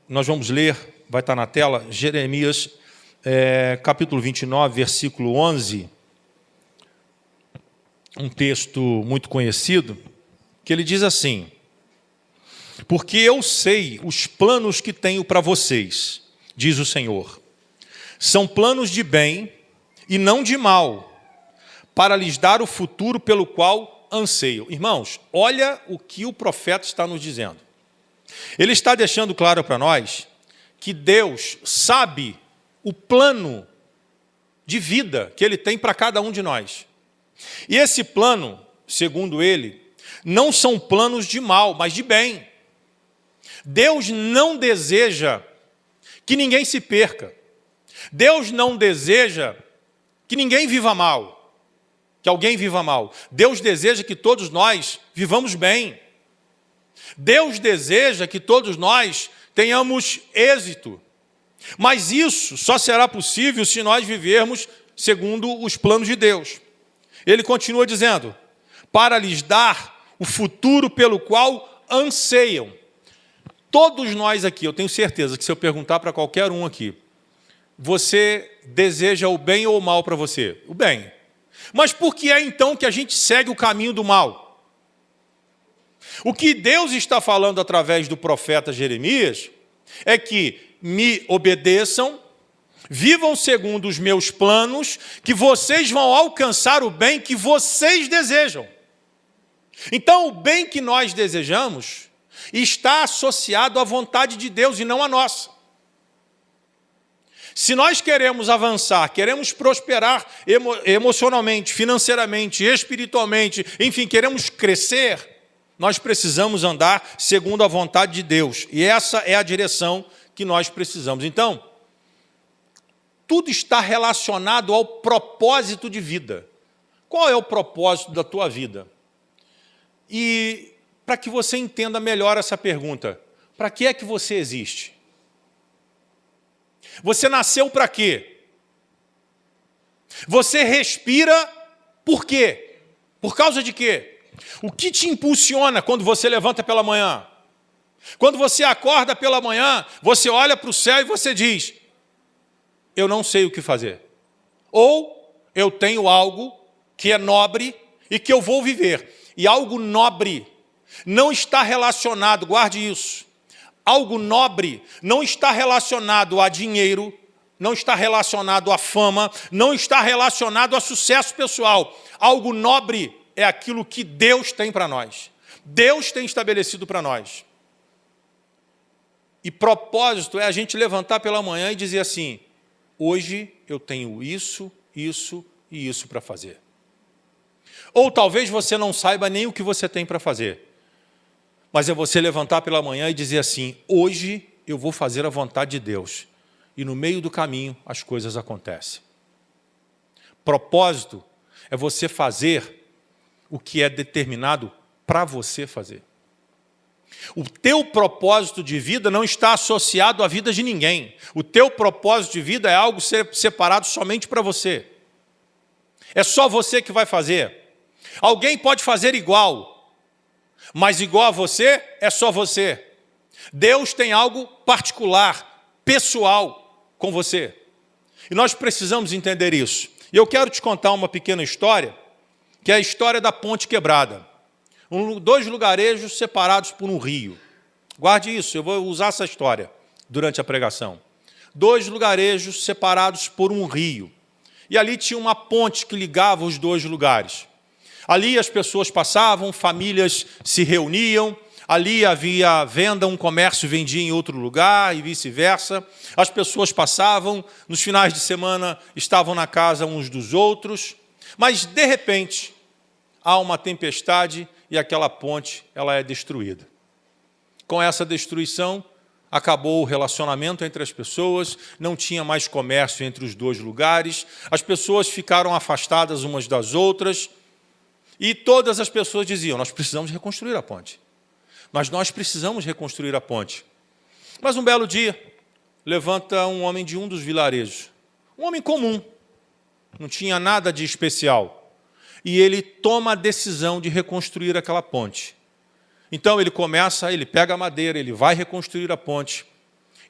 nós vamos ler, vai estar na tela, Jeremias, capítulo 29, versículo 11, um texto muito conhecido, que ele diz assim: porque eu sei os planos que tenho para vocês, diz o Senhor, são planos de bem e não de mal, para lhes dar o futuro pelo qual anseio. Irmãos, olha o que o profeta está nos dizendo. Ele está deixando claro para nós que Deus sabe o plano de vida que Ele tem para cada um de nós. E esse plano, segundo Ele, não são planos de mal, mas de bem. Deus não deseja que ninguém se perca. Deus não deseja que ninguém viva mal, que alguém viva mal. Deus deseja que todos nós vivamos bem. Deus deseja que todos nós tenhamos êxito. Mas isso só será possível se nós vivermos segundo os planos de Deus. Ele continua dizendo, para lhes dar o futuro pelo qual anseiam. Todos nós aqui, eu tenho certeza que se eu perguntar para qualquer um aqui, você deseja o bem ou o mal para você? O bem. Mas por que é então que a gente segue o caminho do mal? O que Deus está falando através do profeta Jeremias é que me obedeçam, vivam segundo os meus planos, que vocês vão alcançar o bem que vocês desejam. Então, o bem que nós desejamos está associado à vontade de Deus e não à nossa. Se nós queremos avançar, queremos prosperar emocionalmente, financeiramente, espiritualmente, enfim, queremos crescer, nós precisamos andar segundo a vontade de Deus. E essa é a direção que nós precisamos. Então, tudo está relacionado ao propósito de vida. Qual é o propósito da tua vida? E para que você entenda melhor essa pergunta, para que é que você existe? Você nasceu para quê? Você respira por quê? Por causa de quê? O que te impulsiona quando você levanta pela manhã? Quando você acorda pela manhã, você olha para o céu e você diz, eu não sei o que fazer. Ou eu tenho algo que é nobre e que eu vou viver. E algo nobre não está relacionado, guarde isso, algo nobre não está relacionado a dinheiro, não está relacionado à fama, não está relacionado a sucesso pessoal. Algo nobre é aquilo que Deus tem para nós. Deus tem estabelecido para nós. E propósito é a gente levantar pela manhã e dizer assim, hoje eu tenho isso, isso e isso para fazer. Ou talvez você não saiba nem o que você tem para fazer. Mas é você levantar pela manhã e dizer assim, hoje eu vou fazer a vontade de Deus. E no meio do caminho as coisas acontecem. Propósito é você fazer o que é determinado para você fazer. O teu propósito de vida não está associado à vida de ninguém. O teu propósito de vida é algo separado somente para você. É só você que vai fazer. Alguém pode fazer igual, mas igual a você, é só você. Deus tem algo particular, pessoal com você. E nós precisamos entender isso. E eu quero te contar uma pequena história, que é a história da Ponte Quebrada. Dois lugarejos separados por um rio. Guarde isso, eu vou usar essa história durante a pregação. Dois lugarejos separados por um rio. E ali tinha uma ponte que ligava os dois lugares. Ali as pessoas passavam, famílias se reuniam, ali havia venda, um comércio vendia em outro lugar e vice-versa. As pessoas passavam, nos finais de semana estavam na casa uns dos outros, mas de repente há uma tempestade e aquela ponte ela é destruída. Com essa destruição, acabou o relacionamento entre as pessoas, não tinha mais comércio entre os dois lugares, as pessoas ficaram afastadas umas das outras, e todas as pessoas diziam, nós precisamos reconstruir a ponte. Mas nós precisamos reconstruir a ponte. Mas um belo dia, levanta um homem de um dos vilarejos, um homem comum, não tinha nada de especial, e ele toma a decisão de reconstruir aquela ponte. Então ele pega a madeira, ele vai reconstruir a ponte,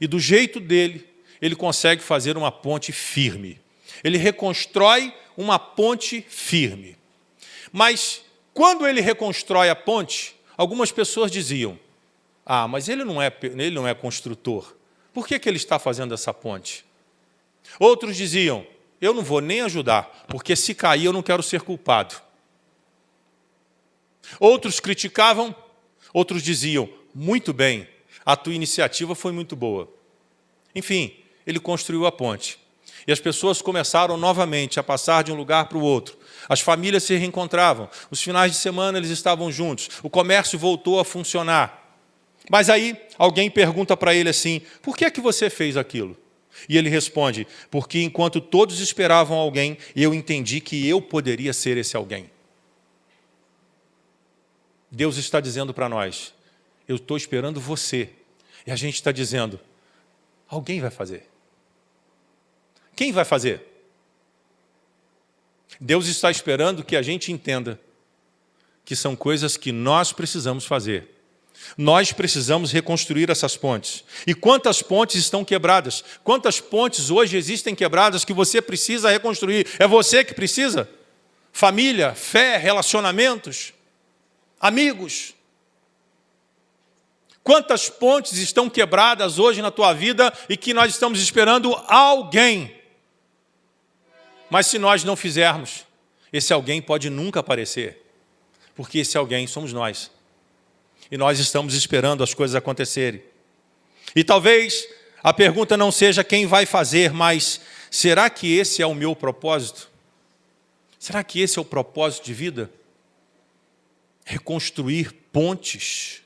E do jeito dele, ele consegue fazer uma ponte firme. Ele reconstrói uma ponte firme. Mas, quando ele reconstrói a ponte, algumas pessoas diziam, mas ele não é construtor. Por que ele está fazendo essa ponte? Outros diziam, eu não vou nem ajudar, porque se cair eu não quero ser culpado. Outros criticavam, outros diziam, muito bem, a tua iniciativa foi muito boa. Enfim, ele construiu a ponte. E as pessoas começaram novamente a passar de um lugar para o outro. As famílias se reencontravam, os finais de semana eles estavam juntos, o comércio voltou a funcionar. Mas aí alguém pergunta para ele assim, por que é que você fez aquilo? E ele responde, porque enquanto todos esperavam alguém, eu entendi que eu poderia ser esse alguém. Deus está dizendo para nós, eu estou esperando você. E a gente está dizendo, alguém vai fazer. Quem vai fazer? Deus está esperando que a gente entenda que são coisas que nós precisamos fazer. Nós precisamos reconstruir essas pontes. E quantas pontes estão quebradas? Quantas pontes hoje existem quebradas que você precisa reconstruir? É você que precisa? Família, fé, relacionamentos, amigos. Quantas pontes estão quebradas hoje na tua vida e que nós estamos esperando alguém? Mas se nós não fizermos, esse alguém pode nunca aparecer, porque esse alguém somos nós. E nós estamos esperando as coisas acontecerem. E talvez a pergunta não seja quem vai fazer, mas será que esse é o meu propósito? Será que esse é o propósito de vida? Reconstruir pontes.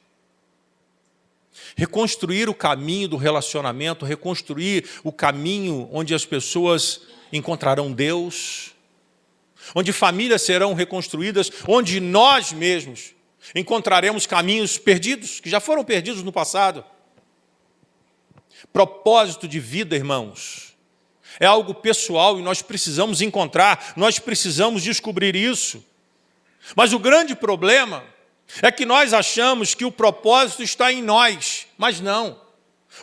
Reconstruir o caminho do relacionamento, reconstruir o caminho onde as pessoas encontrarão Deus, onde famílias serão reconstruídas, onde nós mesmos encontraremos caminhos perdidos, que já foram perdidos no passado. Propósito de vida, irmãos, é algo pessoal e nós precisamos encontrar, nós precisamos descobrir isso. Mas o grande problema é que nós achamos que o propósito está em nós, mas não.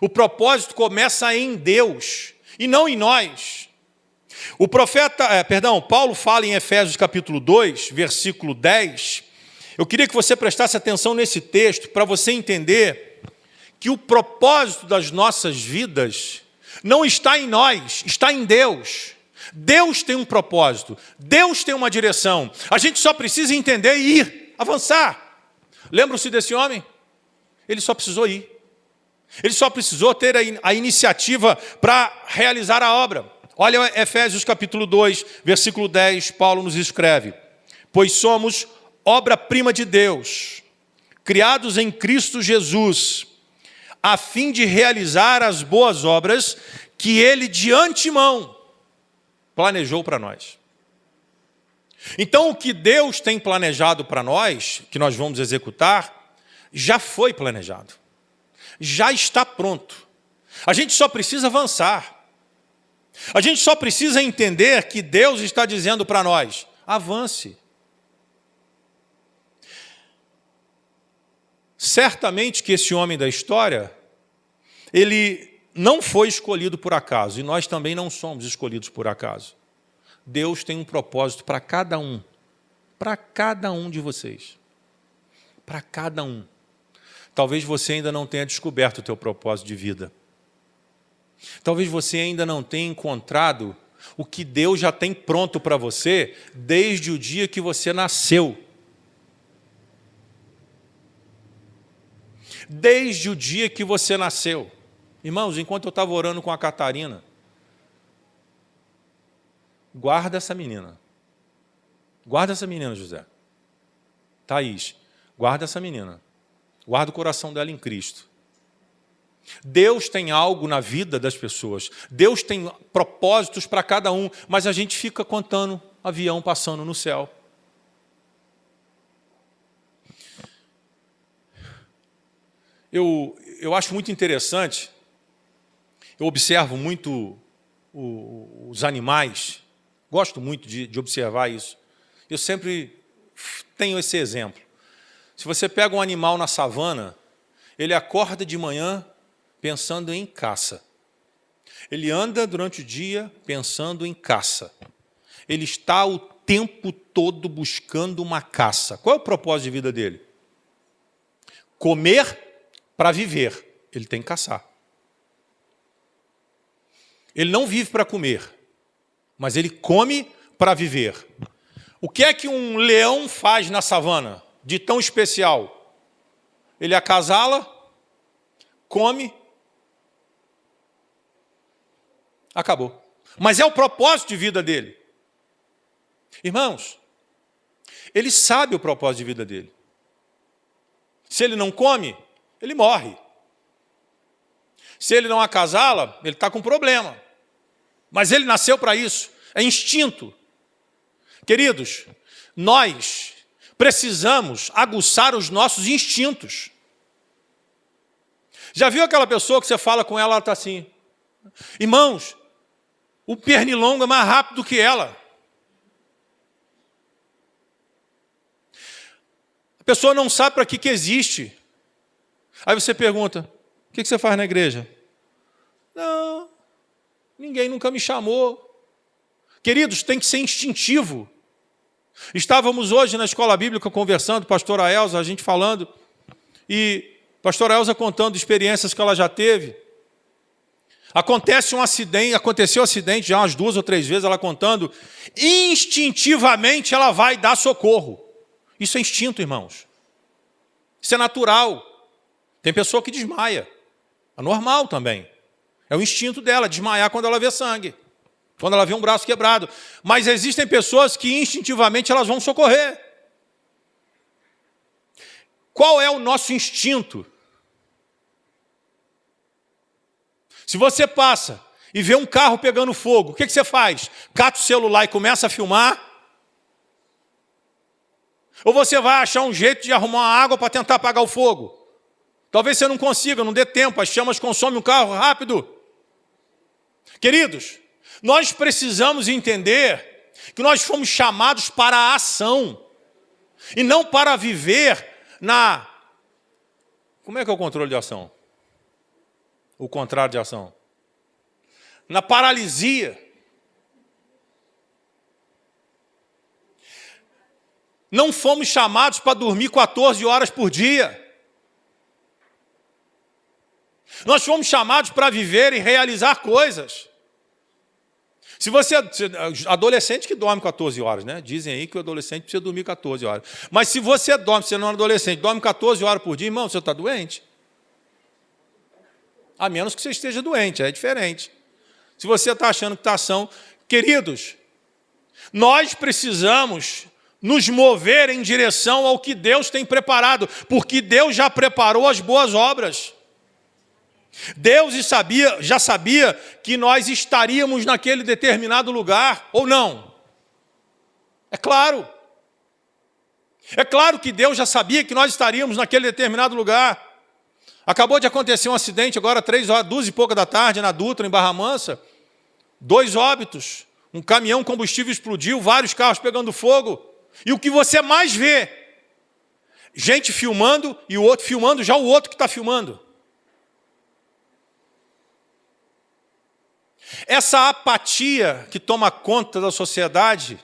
O propósito começa em Deus e não em nós. Paulo fala em Efésios capítulo 2, versículo 10. Eu queria que você prestasse atenção nesse texto para você entender que o propósito das nossas vidas não está em nós, está em Deus. Deus tem um propósito, Deus tem uma direção. A gente só precisa entender e ir, avançar. Lembram-se desse homem? Ele só precisou ir. Ele só precisou ter a iniciativa para realizar a obra. Olha Efésios capítulo 2, versículo 10, Paulo nos escreve: pois somos obra-prima de Deus, criados em Cristo Jesus, a fim de realizar as boas obras que Ele de antemão planejou para nós. Então, o que Deus tem planejado para nós, que nós vamos executar, já foi planejado. Já está pronto. A gente só precisa avançar. A gente só precisa entender que Deus está dizendo para nós, avance. Certamente que esse homem da história, ele não foi escolhido por acaso, e nós também não somos escolhidos por acaso. Deus tem um propósito para cada um de vocês, para cada um. Talvez você ainda não tenha descoberto o teu propósito de vida. Talvez você ainda não tenha encontrado o que Deus já tem pronto para você desde o dia que você nasceu. Desde o dia que você nasceu. Irmãos, enquanto eu estava orando com a Catarina, guarda essa menina. Guarda essa menina, José. Thaís, guarda essa menina. Guarda o coração dela em Cristo. Deus tem algo na vida das pessoas. Deus tem propósitos para cada um, mas a gente fica contando avião passando no céu. Eu acho muito interessante, eu observo muito os animais, gosto muito de observar isso. Eu sempre tenho esse exemplo. Se você pega um animal na savana, ele acorda de manhã pensando em caça. Ele anda durante o dia pensando em caça. Ele está o tempo todo buscando uma caça. Qual é o propósito de vida dele? Comer para viver. Ele tem que caçar. Ele não vive para comer, mas ele come para viver. O que é que um leão faz na savana de tão especial? Ele acasala, come, acabou. Mas é o propósito de vida dele. Irmãos, ele sabe o propósito de vida dele. Se ele não come, ele morre. Se ele não acasala, ele está com problema. Mas ele nasceu para isso, é instinto. Queridos, nós precisamos aguçar os nossos instintos. Já viu aquela pessoa que você fala com ela, ela está assim, irmãos, o pernilongo é mais rápido que ela. A pessoa não sabe para que existe. Aí você pergunta, o que você faz na igreja? Não, ninguém nunca me chamou. Queridos, tem que ser instintivo. Estávamos hoje na escola bíblica conversando, pastora Elza, a gente falando, e pastora Elza contando experiências que ela já teve. Aconteceu um acidente já umas 2 ou 3 vezes, ela contando, instintivamente ela vai dar socorro. Isso é instinto, irmãos. Isso é natural. Tem pessoa que desmaia. É normal também. É o instinto dela, desmaiar quando ela vê sangue. Quando ela vê um braço quebrado. Mas existem pessoas que instintivamente elas vão socorrer. Qual é o nosso instinto? Se você passa e vê um carro pegando fogo, o que você faz? Cata o celular e começa a filmar? Ou você vai achar um jeito de arrumar uma água para tentar apagar o fogo? Talvez você não consiga, não dê tempo, as chamas consomem o carro rápido. Queridos, nós precisamos entender que nós fomos chamados para a ação e não para viver na... Como é que é o controle de ação? O contrário de ação. Na paralisia. Não fomos chamados para dormir 14 horas por dia. Nós fomos chamados para viver e realizar coisas. Se você... Adolescente que dorme 14 horas, né? Dizem aí que o adolescente precisa dormir 14 horas. Mas se você dorme, você não é adolescente, dorme 14 horas por dia, irmão, você está doente. A menos que você esteja doente, é diferente. Se você está achando que está ação... Queridos, nós precisamos nos mover em direção ao que Deus tem preparado, porque Deus já preparou as boas obras. Deus já sabia que nós estaríamos naquele determinado lugar, ou não? É claro. É claro que Deus já sabia que nós estaríamos naquele determinado lugar. Acabou de acontecer um acidente agora, 2 e pouca da tarde, na Dutra, em Barra Mansa. 2 óbitos. Um caminhão combustível explodiu, vários carros pegando fogo. E o que você mais vê? Gente filmando e o outro filmando, já o outro que está filmando. Essa apatia que toma conta da sociedade,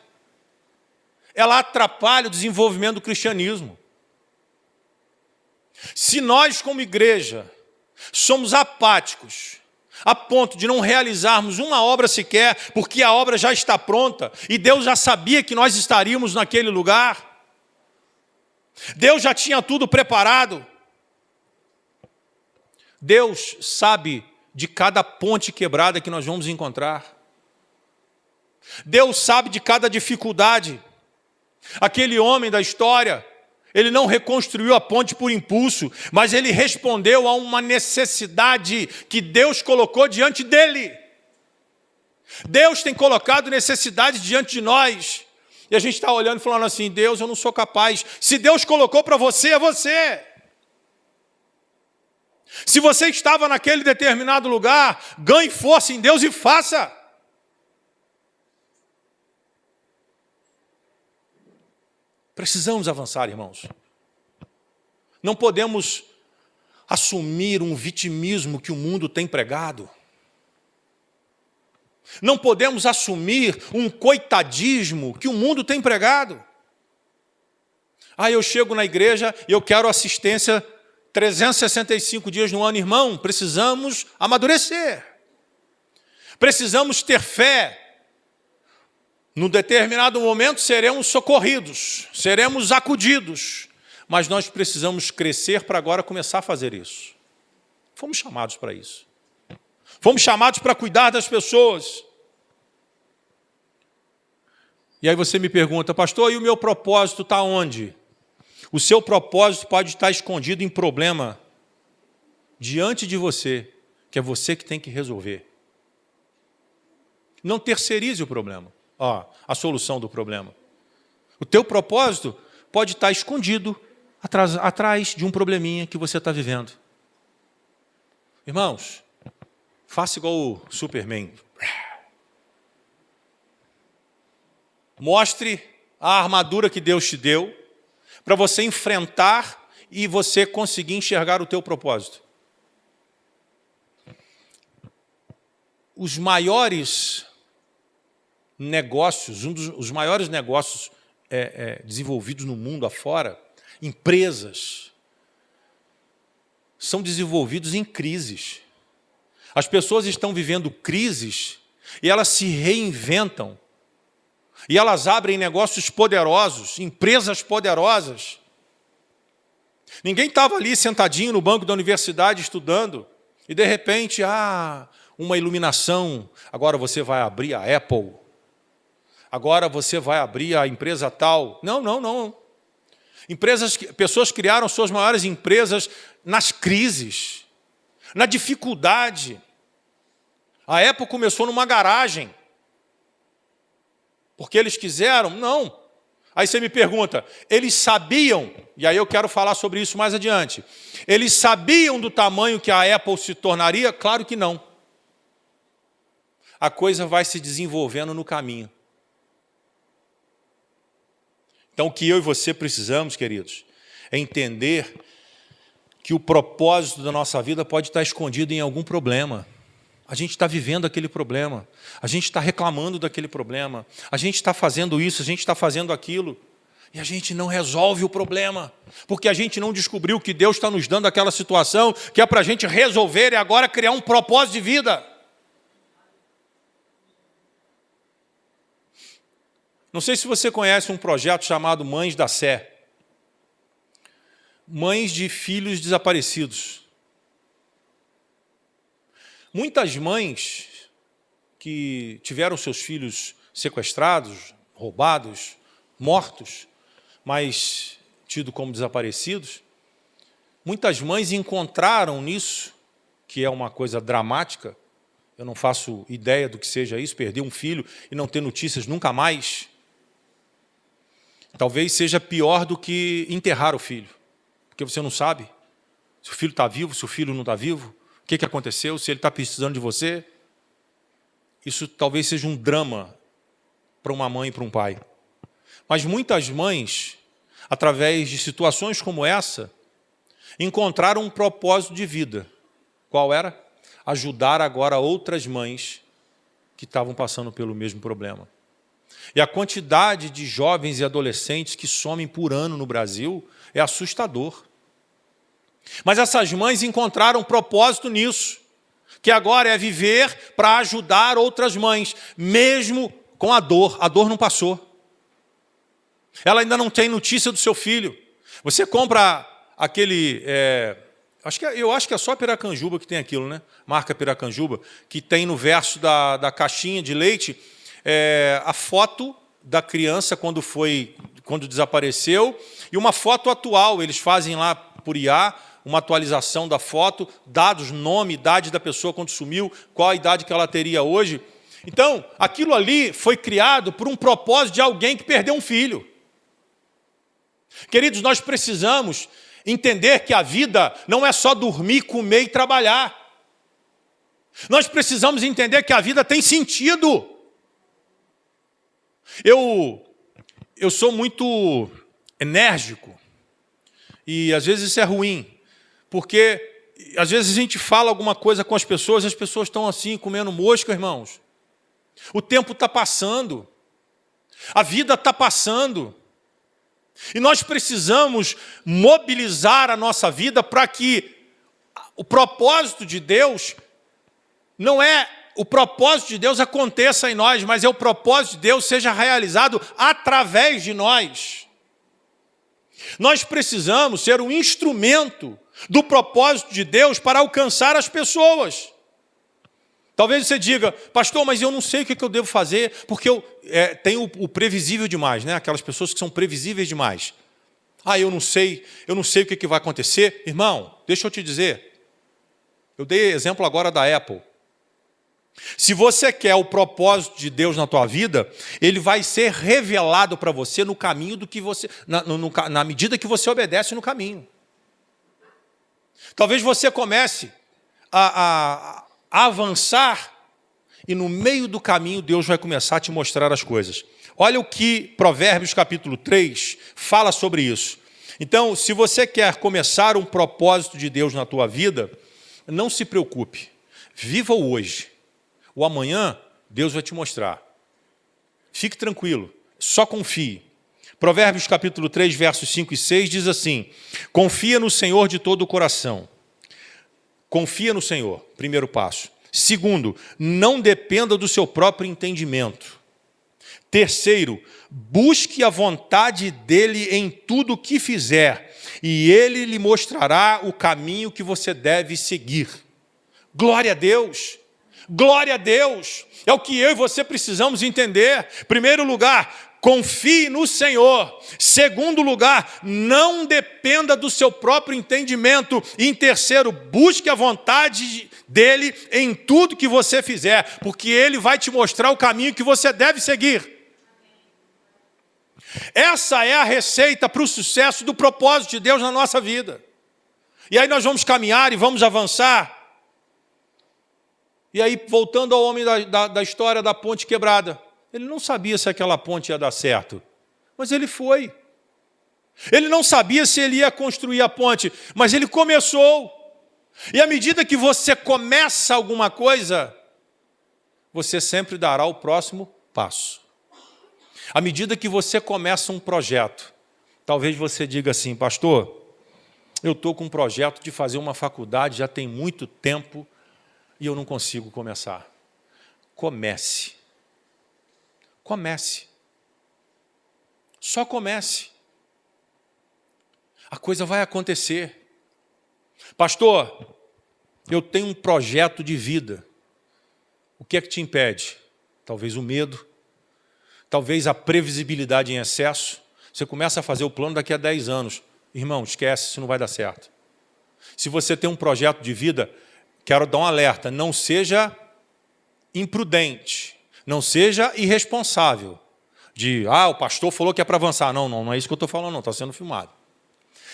ela atrapalha o desenvolvimento do cristianismo. Se nós, como igreja, somos apáticos, a ponto de não realizarmos uma obra sequer, porque a obra já está pronta, e Deus já sabia que nós estaríamos naquele lugar, Deus já tinha tudo preparado, Deus sabe de cada ponte quebrada que nós vamos encontrar. Deus sabe de cada dificuldade. Aquele homem da história, ele não reconstruiu a ponte por impulso, mas ele respondeu a uma necessidade que Deus colocou diante dele. Deus tem colocado necessidades diante de nós. E a gente está olhando e falando assim, Deus, eu não sou capaz. Se Deus colocou para você, é você. Se você estava naquele determinado lugar, ganhe força em Deus e faça. Precisamos avançar, irmãos. Não podemos assumir um vitimismo que o mundo tem pregado. Não podemos assumir um coitadismo que o mundo tem pregado. Eu chego na igreja e eu quero assistência 365 dias no ano. Irmão, precisamos amadurecer. Precisamos ter fé. Num determinado momento seremos socorridos, seremos acudidos. Mas nós precisamos crescer para agora começar a fazer isso. Fomos chamados para isso. Fomos chamados para cuidar das pessoas. E aí você me pergunta, pastor, e o meu propósito está onde? O seu propósito pode estar escondido em problema diante de você, que é você que tem que resolver. Não terceirize o problema, a solução do problema. O teu propósito pode estar escondido atrás de um probleminha que você está vivendo. Irmãos, faça igual o Superman. Mostre a armadura que Deus te deu para você enfrentar e você conseguir enxergar o teu propósito. Os maiores negócios, os maiores negócios desenvolvidos no mundo afora, empresas, são desenvolvidos em crises. As pessoas estão vivendo crises e elas se reinventam. E elas abrem negócios poderosos, empresas poderosas. Ninguém estava ali sentadinho no banco da universidade estudando e de repente, uma iluminação. Agora você vai abrir a Apple. Agora você vai abrir a empresa tal. Não. Pessoas criaram suas maiores empresas nas crises, na dificuldade. A Apple começou numa garagem. Porque eles quiseram? Não. Aí você me pergunta, eles sabiam, e aí eu quero falar sobre isso mais adiante, eles sabiam do tamanho que a Apple se tornaria? Claro que não. A coisa vai se desenvolvendo no caminho. Então, o que eu e você precisamos, queridos, é entender que o propósito da nossa vida pode estar escondido em algum problema. A gente está vivendo aquele problema, a gente está reclamando daquele problema, a gente está fazendo isso, a gente está fazendo aquilo, e a gente não resolve o problema, porque a gente não descobriu que Deus está nos dando aquela situação que é para a gente resolver e agora criar um propósito de vida. Não sei se você conhece um projeto chamado Mães da Sé. Mães de filhos desaparecidos. Muitas mães que tiveram seus filhos sequestrados, roubados, mortos, mas tidos como desaparecidos, muitas mães encontraram nisso, que é uma coisa dramática, eu não faço ideia do que seja isso, perder um filho e não ter notícias nunca mais. Talvez seja pior do que enterrar o filho, porque você não sabe se o filho está vivo, se o filho não está vivo, o que aconteceu, se ele está precisando de você. Isso talvez seja um drama para uma mãe e para um pai. Mas muitas mães, através de situações como essa, encontraram um propósito de vida. Qual era? Ajudar agora outras mães que estavam passando pelo mesmo problema. E a quantidade de jovens e adolescentes que somem por ano no Brasil é assustador. Mas essas mães encontraram um propósito nisso, que agora é viver para ajudar outras mães, mesmo com a dor. A dor não passou. Ela ainda não tem notícia do seu filho. Você compra aquele... eu acho que é só Piracanjuba que tem aquilo, né? Marca Piracanjuba, que tem no verso da caixinha de leite a foto da criança quando desapareceu e uma foto atual. Eles fazem lá por IA uma atualização da foto, dados, nome, idade da pessoa quando sumiu, qual a idade que ela teria hoje. Então, aquilo ali foi criado por um propósito de alguém que perdeu um filho. Queridos, nós precisamos entender que a vida não é só dormir, comer e trabalhar. Nós precisamos entender que a vida tem sentido. Eu sou muito enérgico e às vezes isso é ruim, porque às vezes a gente fala alguma coisa com as pessoas estão assim, comendo mosca, irmãos. O tempo está passando. A vida está passando. E nós precisamos mobilizar a nossa vida para que o propósito de Deus não é o propósito de Deus aconteça em nós, mas é o propósito de Deus seja realizado através de nós. Nós precisamos ser um instrumento do propósito de Deus para alcançar as pessoas. Talvez você diga, pastor, mas eu não sei o que eu devo fazer, porque eu tenho o previsível demais, né? Aquelas pessoas que são previsíveis demais. Eu não sei o que vai acontecer. Irmão, deixa eu te dizer. Eu dei exemplo agora da Apple. Se você quer o propósito de Deus na tua vida, ele vai ser revelado para você no caminho do que você, na medida que você obedece no caminho. Talvez você comece a avançar e no meio do caminho Deus vai começar a te mostrar as coisas. Olha o que Provérbios capítulo 3 fala sobre isso. Então, se você quer começar um propósito de Deus na tua vida, não se preocupe, viva o hoje. O amanhã, Deus vai te mostrar. Fique tranquilo, só confie. Provérbios capítulo 3, versos 5 e 6 diz assim, confia no Senhor de todo o coração. Confia no Senhor, primeiro passo. Segundo, não dependa do seu próprio entendimento. Terceiro, busque a vontade dele em tudo o que fizer, e ele lhe mostrará o caminho que você deve seguir. Glória a Deus! Glória a Deus! É o que eu e você precisamos entender. Primeiro lugar, confie no Senhor. Segundo lugar, não dependa do seu próprio entendimento. E em terceiro, busque a vontade dele em tudo que você fizer, porque ele vai te mostrar o caminho que você deve seguir. Essa é a receita para o sucesso do propósito de Deus na nossa vida. E aí nós vamos caminhar e vamos avançar. E aí, voltando ao homem da história da ponte quebrada, ele não sabia se aquela ponte ia dar certo, mas ele foi. Ele não sabia se ele ia construir a ponte, mas ele começou. E à medida que você começa alguma coisa, você sempre dará o próximo passo. À medida que você começa um projeto, talvez você diga assim, pastor, eu estou com um projeto de fazer uma faculdade, já tem muito tempo, e eu não consigo começar. Comece. Comece. Só comece. A coisa vai acontecer. Pastor, eu tenho um projeto de vida. O que é que te impede? Talvez o medo, talvez a previsibilidade em excesso. Você começa a fazer o plano daqui a 10 anos. Irmão, esquece, isso não vai dar certo. Se você tem um projeto de vida, quero dar um alerta, não seja imprudente, não seja irresponsável. O pastor falou que é para avançar. Não é isso que eu estou falando, não, está sendo filmado.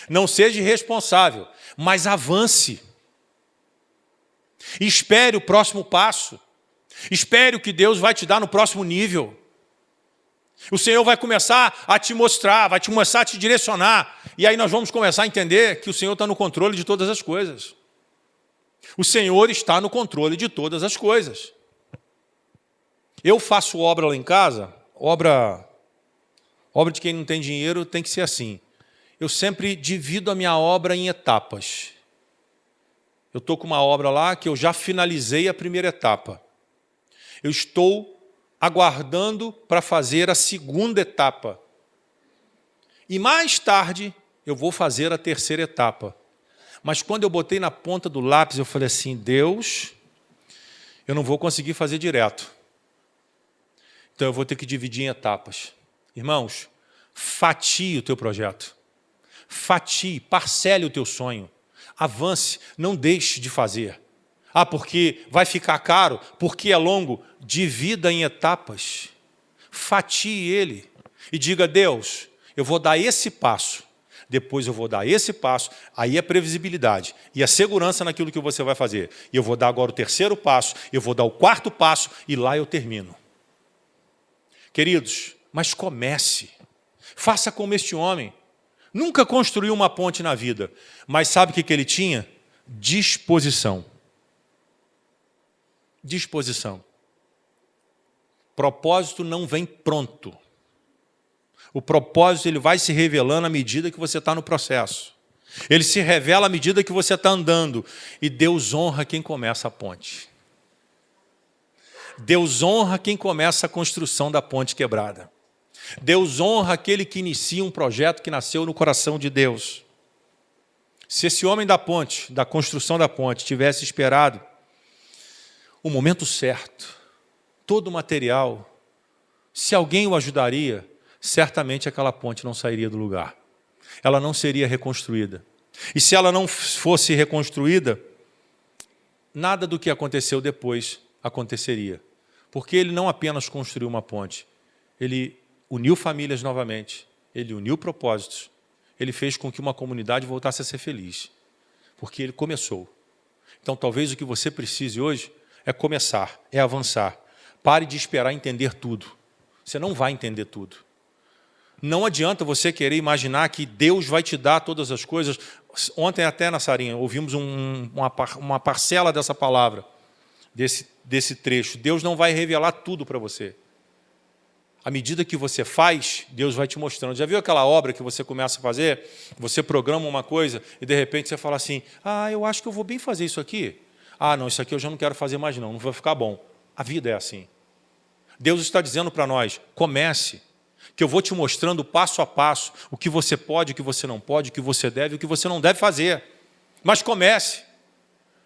Não seja irresponsável, mas avance. Espere o próximo passo. Espere o que Deus vai te dar no próximo nível. O Senhor vai começar a te mostrar, vai começar a te direcionar. E aí nós vamos começar a entender que o Senhor está no controle de todas as coisas. O Senhor está no controle de todas as coisas. Eu faço obra lá em casa, obra de quem não tem dinheiro tem que ser assim. Eu sempre divido a minha obra em etapas. Eu estou com uma obra lá que eu já finalizei a primeira etapa. Eu estou aguardando para fazer a segunda etapa. E mais tarde eu vou fazer a terceira etapa. Mas quando eu botei na ponta do lápis, eu falei assim, Deus, eu não vou conseguir fazer direto. Então eu vou ter que dividir em etapas. Irmãos, fatie o teu projeto. Fatie, parcele o teu sonho. Avance, não deixe de fazer. Porque vai ficar caro, porque é longo. Divida em etapas. Fatie ele. E diga, Deus, eu vou dar esse passo. Depois eu vou dar esse passo. Aí é previsibilidade. E a segurança naquilo que você vai fazer. E eu vou dar agora o terceiro passo. Eu vou dar o quarto passo. E lá eu termino. Queridos, mas comece. Faça como este homem. Nunca construiu uma ponte na vida. Mas sabe o que ele tinha? disposição. Disposição. Propósito não vem pronto. O propósito ele vai se revelando à medida que você está no processo. Ele se revela à medida que você está andando. E Deus honra quem começa a ponte. Deus honra quem começa a construção da ponte quebrada. Deus honra aquele que inicia um projeto que nasceu no coração de Deus. Se esse homem da ponte, da construção da ponte, tivesse esperado o momento certo, todo o material, se alguém o ajudaria, certamente aquela ponte não sairia do lugar. Ela não seria reconstruída. E se ela não fosse reconstruída, nada do que aconteceu depois aconteceria. Porque ele não apenas construiu uma ponte, ele uniu famílias novamente, ele uniu propósitos, ele fez com que uma comunidade voltasse a ser feliz. Porque ele começou. Então talvez o que você precise hoje é começar, é avançar. Pare de esperar entender tudo. Você não vai entender tudo. Não adianta você querer imaginar que Deus vai te dar todas as coisas. Ontem até na Sarinha ouvimos uma parcela dessa palavra, desse trecho. Deus não vai revelar tudo para você. À medida que você faz, Deus vai te mostrando. Já viu aquela obra que você começa a fazer? Você programa uma coisa e de repente você fala assim, eu acho que eu vou bem fazer isso aqui. Não, isso aqui eu já não quero fazer mais não vai ficar bom. A vida é assim. Deus está dizendo para nós, comece, que eu vou te mostrando passo a passo o que você pode, o que você não pode, o que você deve, o que você não deve fazer. Mas comece.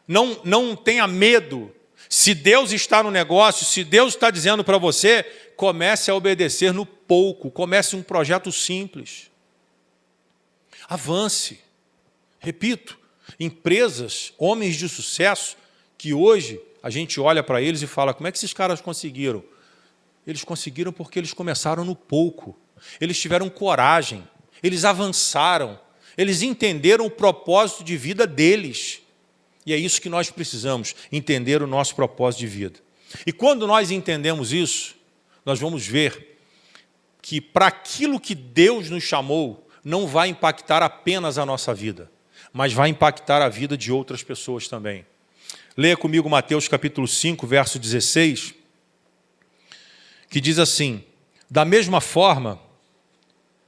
Não tenha medo. Se Deus está no negócio, se Deus está dizendo para você, comece a obedecer no pouco, comece um projeto simples. Avance. Repito, empresas, homens de sucesso, que hoje a gente olha para eles e fala, como é que esses caras conseguiram? Eles conseguiram porque eles começaram no pouco. Eles tiveram coragem, eles avançaram, eles entenderam o propósito de vida deles. E é isso que nós precisamos, entender o nosso propósito de vida. E quando nós entendemos isso, nós vamos ver que para aquilo que Deus nos chamou, não vai impactar apenas a nossa vida, mas vai impactar a vida de outras pessoas também. Leia comigo Mateus capítulo 5, verso 16, que diz assim, da mesma forma,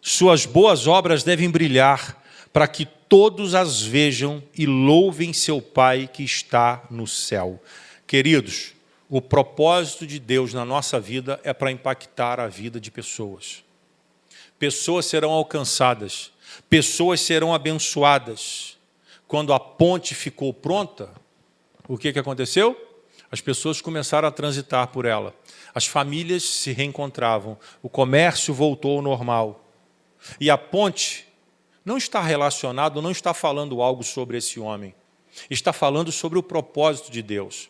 suas boas obras devem brilhar para que todos as vejam e louvem seu Pai que está no céu. Queridos, o propósito de Deus na nossa vida é para impactar a vida de pessoas. Pessoas serão alcançadas, pessoas serão abençoadas. Quando a ponte ficou pronta, o que aconteceu? As pessoas começaram a transitar por ela. As famílias se reencontravam, o comércio voltou ao normal. E a ponte não está relacionado, não está falando algo sobre esse homem. Está falando sobre o propósito de Deus.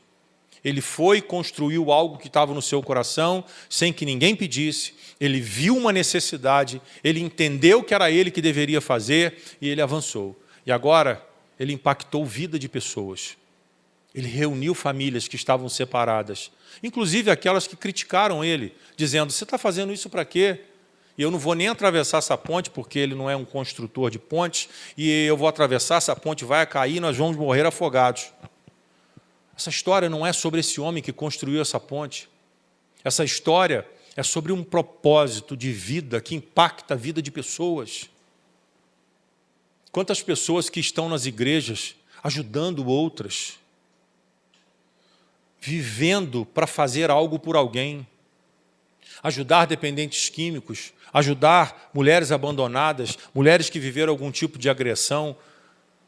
Ele foi e construiu algo que estava no seu coração, sem que ninguém pedisse. Ele viu uma necessidade, ele entendeu que era ele que deveria fazer e ele avançou. E agora ele impactou a vida de pessoas. Ele reuniu famílias que estavam separadas, inclusive aquelas que criticaram ele, dizendo, você está fazendo isso para quê? E eu não vou nem atravessar essa ponte, porque ele não é um construtor de pontes, e eu vou atravessar, essa ponte vai cair, nós vamos morrer afogados. Essa história não é sobre esse homem que construiu essa ponte. Essa história é sobre um propósito de vida que impacta a vida de pessoas. Quantas pessoas que estão nas igrejas ajudando outras, vivendo para fazer algo por alguém, ajudar dependentes químicos, ajudar mulheres abandonadas, mulheres que viveram algum tipo de agressão,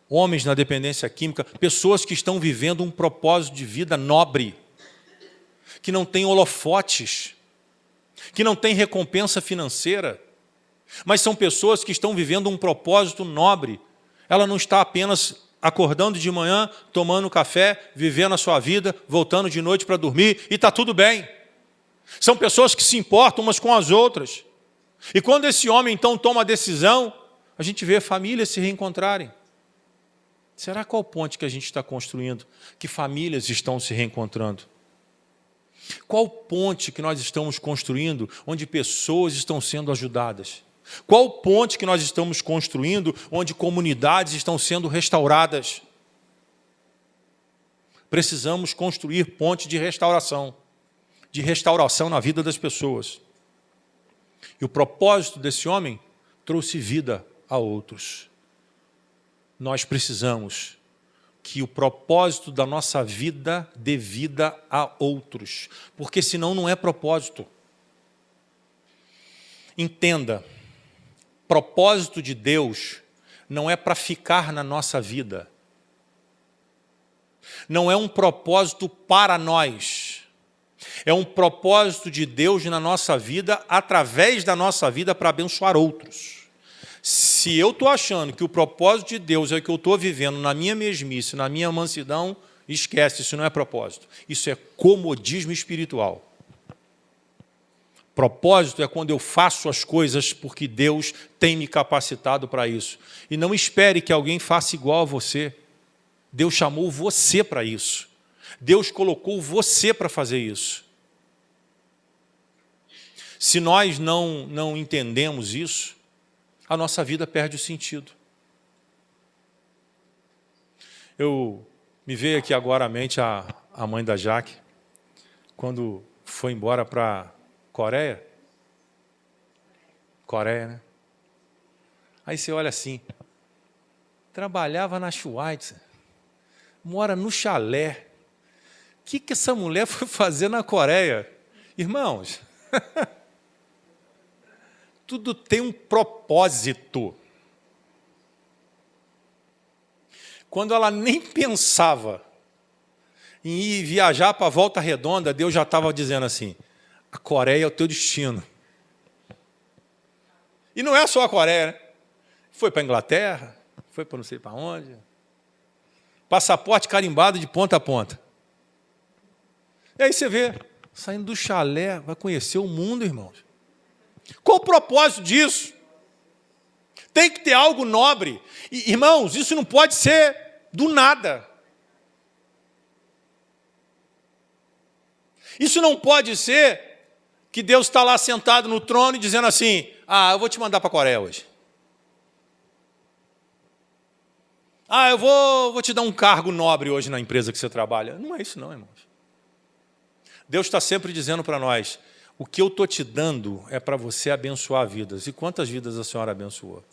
homens na dependência química, pessoas que estão vivendo um propósito de vida nobre, que não tem holofotes, que não tem recompensa financeira, mas são pessoas que estão vivendo um propósito nobre. Ela não está apenas acordando de manhã, tomando café, vivendo a sua vida, voltando de noite para dormir, e está tudo bem. São pessoas que se importam umas com as outras. E quando esse homem, então, toma a decisão, a gente vê famílias se reencontrarem. Será qual ponte que a gente está construindo? Que famílias estão se reencontrando? Qual ponte que nós estamos construindo onde pessoas estão sendo ajudadas? Qual ponte que nós estamos construindo onde comunidades estão sendo restauradas? Precisamos construir pontes de restauração na vida das pessoas. E o propósito desse homem trouxe vida a outros. Nós precisamos que o propósito da nossa vida dê vida a outros, porque senão não é propósito. Entenda, propósito de Deus não é para ficar na nossa vida. Não é um propósito para nós. É um propósito de Deus na nossa vida, através da nossa vida, para abençoar outros. Se eu estou achando que o propósito de Deus é o que eu estou vivendo na minha mesmice, na minha mansidão, esquece, isso não é propósito. Isso é comodismo espiritual. Propósito é quando eu faço as coisas porque Deus tem me capacitado para isso. E não espere que alguém faça igual a você. Deus chamou você para isso. Deus colocou você para fazer isso. Se nós não entendemos isso, a nossa vida perde o sentido. Me veio aqui agora à mente a mãe da Jaque, quando foi embora para Coreia, né? Aí você olha assim, trabalhava na Schweitzer, mora no chalé. O que essa mulher foi fazer na Coreia? Irmãos, tudo tem um propósito. Quando ela nem pensava em ir viajar para a Volta Redonda, Deus já estava dizendo assim, a Coreia é o teu destino. E não é só a Coreia, né? Foi para a Inglaterra, foi para não sei para onde. Passaporte carimbado de ponta a ponta. E aí você vê, saindo do chalé, vai conhecer o mundo, irmãos. Qual o propósito disso? Tem que ter algo nobre. E, irmãos, isso não pode ser do nada. Isso não pode ser que Deus está lá sentado no trono e dizendo assim, eu vou te mandar para a Coreia hoje. Eu vou te dar um cargo nobre hoje na empresa que você trabalha. Não é isso não, irmãos. Deus está sempre dizendo para nós, o que eu estou te dando é para você abençoar vidas. E quantas vidas a senhora abençoou?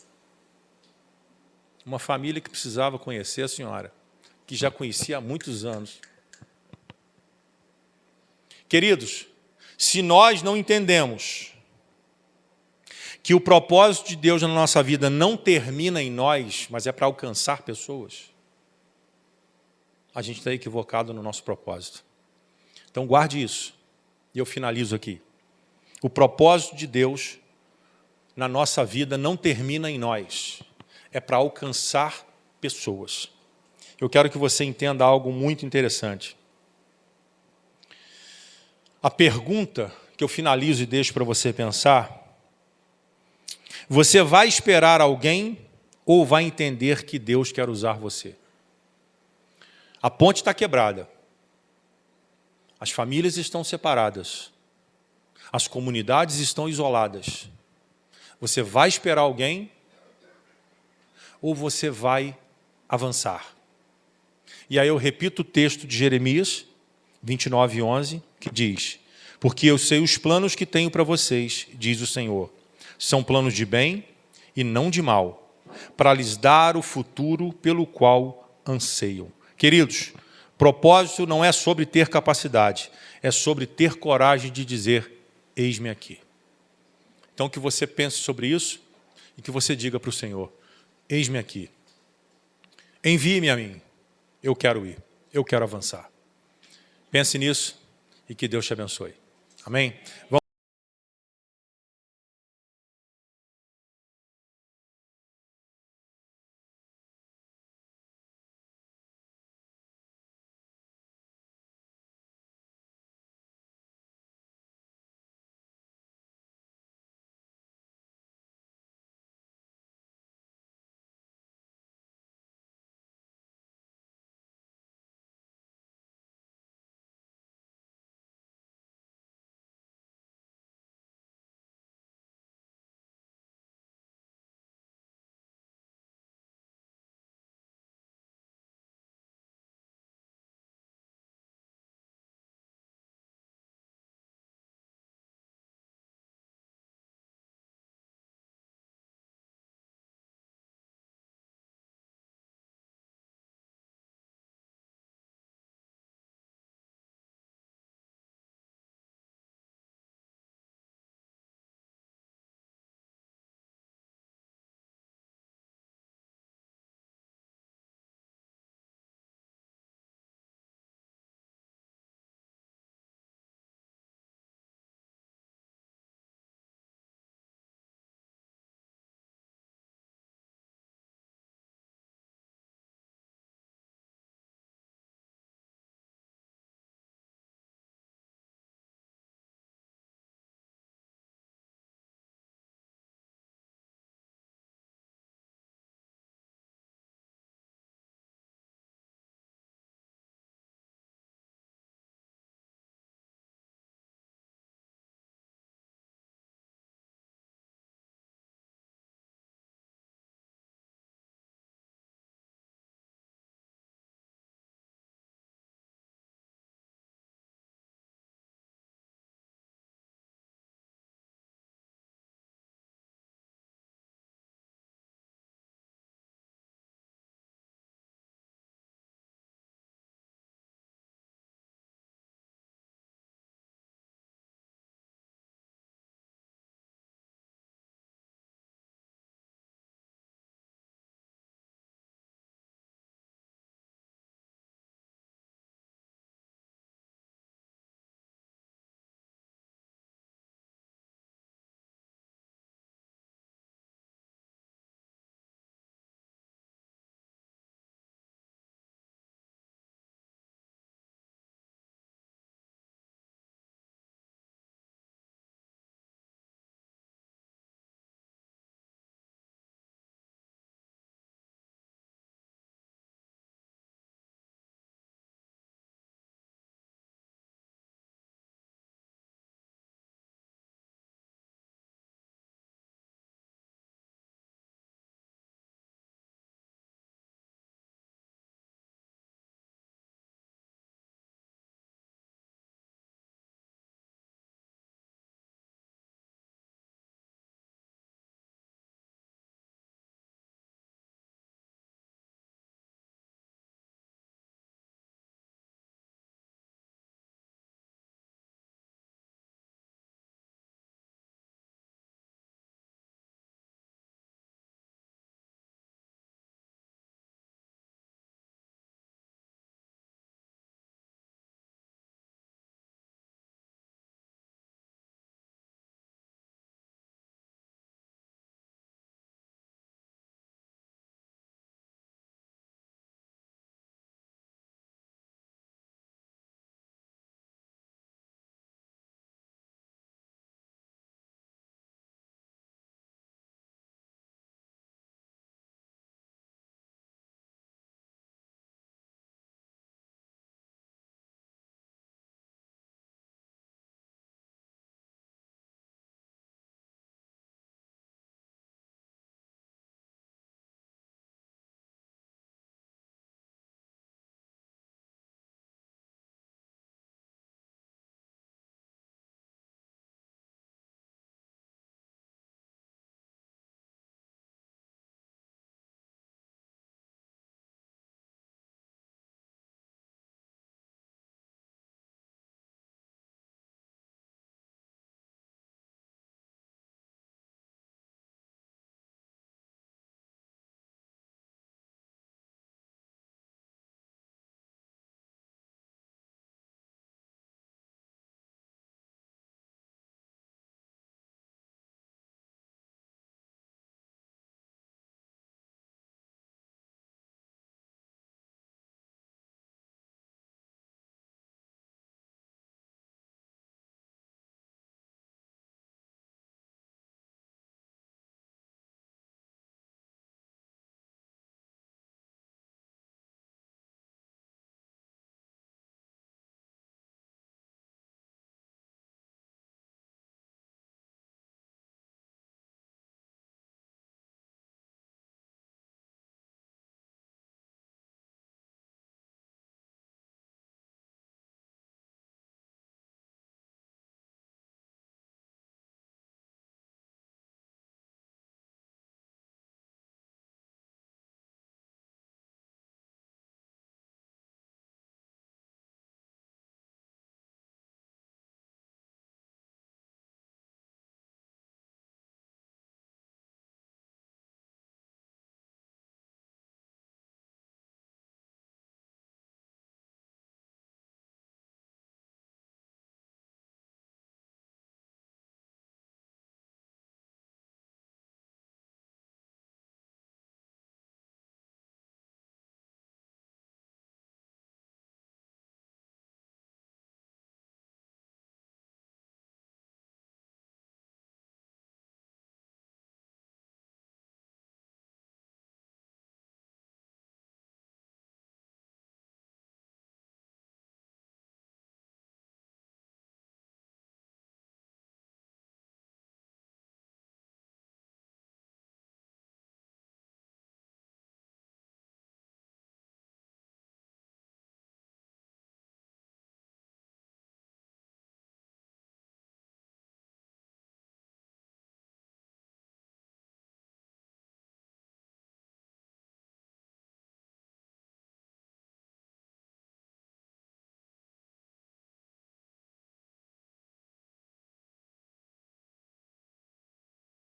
Uma família que precisava conhecer a senhora, que já conhecia há muitos anos. Queridos, se nós não entendemos que o propósito de Deus na nossa vida não termina em nós, mas é para alcançar pessoas, a gente está equivocado no nosso propósito. Então guarde isso. E eu finalizo aqui. O propósito de Deus na nossa vida não termina em nós. É para alcançar pessoas. Eu quero que você entenda algo muito interessante. A pergunta que eu finalizo e deixo para você pensar, você vai esperar alguém ou vai entender que Deus quer usar você? A ponte está quebrada. As famílias estão separadas. As comunidades estão isoladas. Você vai esperar alguém ou você vai avançar? E aí eu repito o texto de Jeremias 29:11, que diz, porque eu sei os planos que tenho para vocês, diz o Senhor, são planos de bem e não de mal, para lhes dar o futuro pelo qual anseiam. Queridos, propósito não é sobre ter capacidade, é sobre ter coragem de dizer, eis-me aqui. Então que você pense sobre isso e que você diga para o Senhor, eis-me aqui. Envie-me a mim, eu quero ir, eu quero avançar. Pense nisso e que Deus te abençoe. Amém?